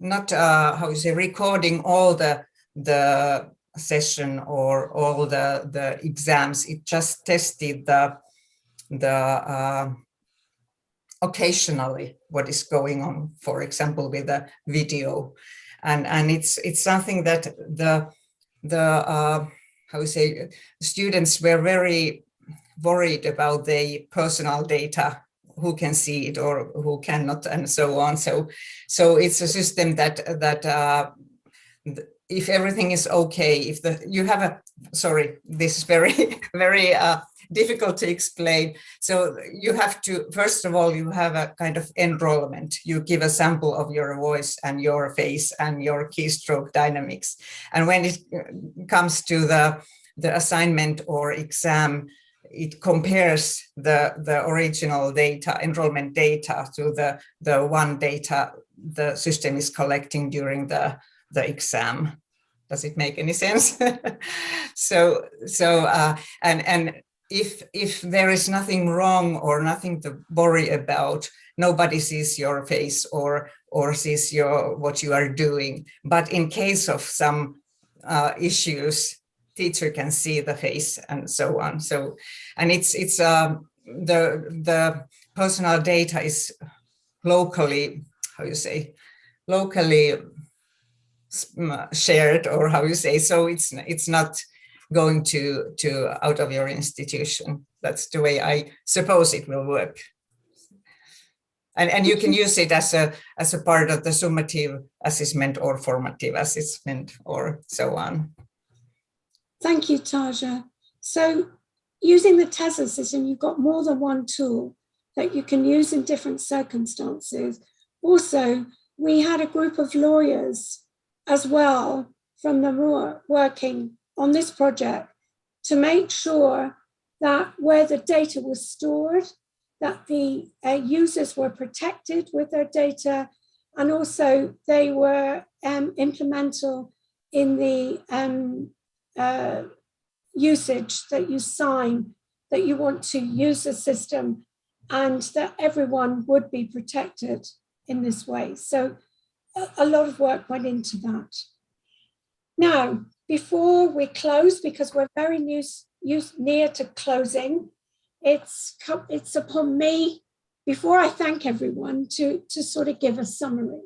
you say, recording all the session or all the exams. It just tested the occasionally what is going on, for example, with the video, and it's something that the how you say, students were very worried about the personal data, who can see it or who cannot, and so on. So it's a system that if everything is okay, if you have a, sorry, this is very very difficult to explain. So you have to, first of all, you have a kind of enrollment. You give a sample of your voice and your face and your keystroke dynamics. And when it comes to the assignment or exam, it compares the original data, enrollment data, to the one data the system is collecting during the exam. Does it make any sense? And if there is nothing wrong or nothing to worry about, nobody sees your face or sees what you are doing. But in case of some issues, teacher can see the face and so on. So, and it's the personal data is locally, how you say, locally shared, or how you say, so it's not going to out of your institution. That's the way I suppose it will work. And you can use it as a part of the summative assessment or formative assessment or so on. Thank you, Tarja. So using the TESA system, you've got more than one tool that you can use in different circumstances. Also, we had a group of lawyers as well from the MUA working on this project to make sure that where the data was stored, that the users were protected with their data, and also they were implemental in the usage that you sign, that you want to use the system, and that everyone would be protected in this way. So a lot of work went into that. Now, before we close, because we're very near to closing, it's upon me, before I thank everyone, to sort of give a summary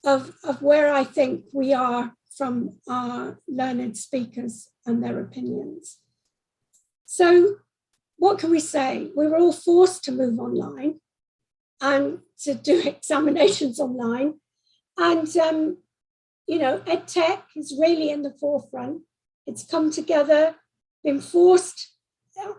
of where I think we are from our learned speakers and their opinions. So what can we say? We were all forced to move online and to do examinations online. And, you know, EdTech is really in the forefront. It's come together, been forced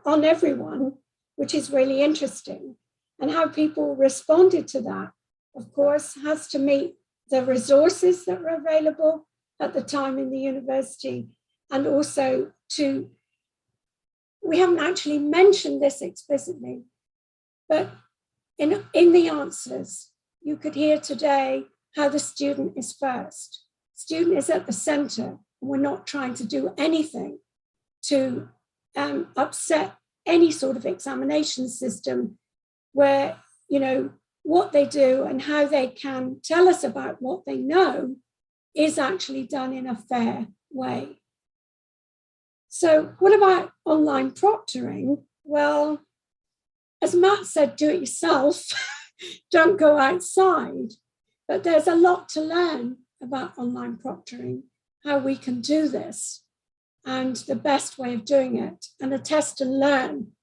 on everyone, which is really interesting. And how people responded to that, of course, has to meet the resources that were available at the time in the university, and also to, we haven't actually mentioned this explicitly, but in the answers, you could hear today how the student is first. Student is at the center. We're not trying to do anything to upset any sort of examination system where, you know, what they do and how they can tell us about what they know is actually done in a fair way. So what about online proctoring? Well, as Matt said, do it yourself, don't go outside. But there's a lot to learn about online proctoring, how we can do this, and the best way of doing it. And a test and learn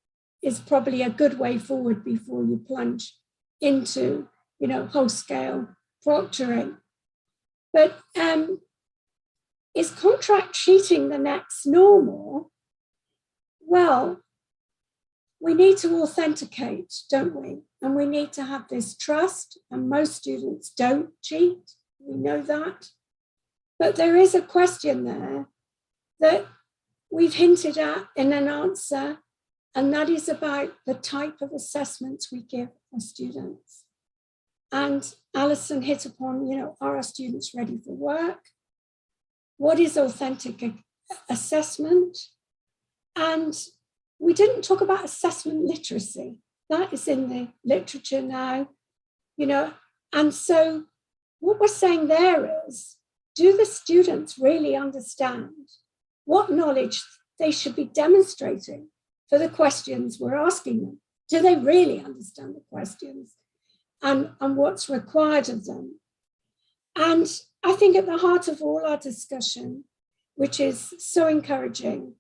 is probably a good way forward before you plunge into, you know, whole-scale proctoring. But is contract cheating the next normal? Well, we need to authenticate, don't we? And we need to have this trust, and most students don't cheat. We know that. But there is a question there that we've hinted at in an answer, and that is about the type of assessments we give our students. And Alison hit upon, you know, are our students ready for work? What is authentic assessment? And we didn't talk about assessment literacy. That is in the literature now, you know. And so what we're saying there is, do the students really understand what knowledge they should be demonstrating for the questions we're asking them? Do they really understand the questions and what's required of them? And I think at the heart of all our discussion, which is so encouraging,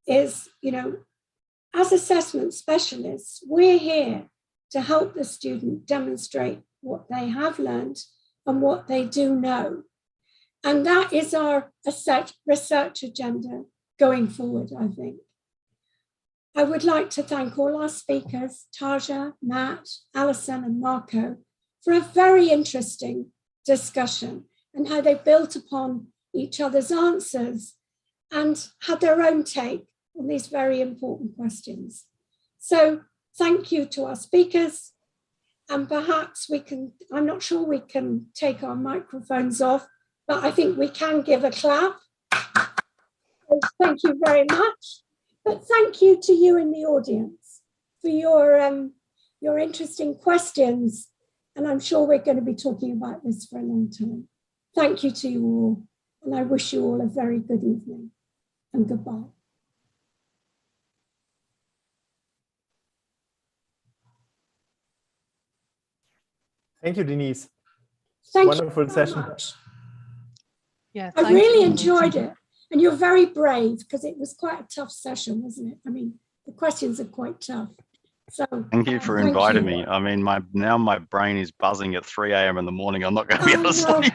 is, you know, as assessment specialists, we're here to help the student demonstrate what they have learned and what they do know. And that is our research agenda going forward, I think. I would like to thank all our speakers, Tarja, Matt, Alison, and Marco, for a very interesting discussion and how they built upon each other's answers and had their own take on these very important questions. So thank you to our speakers, and perhaps we can, I'm not sure we can take our microphones off, but I think we can give a clap. So thank you very much. But thank you to you in the audience for your interesting questions. And I'm sure we're going to be talking about this for a long time. Thank you to you all. And I wish you all a very good evening and goodbye. Thank you, Denise. Thank Wonderful you very session. much. Yeah, I thank really you. enjoyed it. And you're very brave because it was quite a tough session, wasn't it? I mean, the questions are quite tough. So Thank you for thank inviting you. me. I mean, my brain is buzzing at 3 a.m. in the morning. I'm not going to be able to Oh, no. sleep.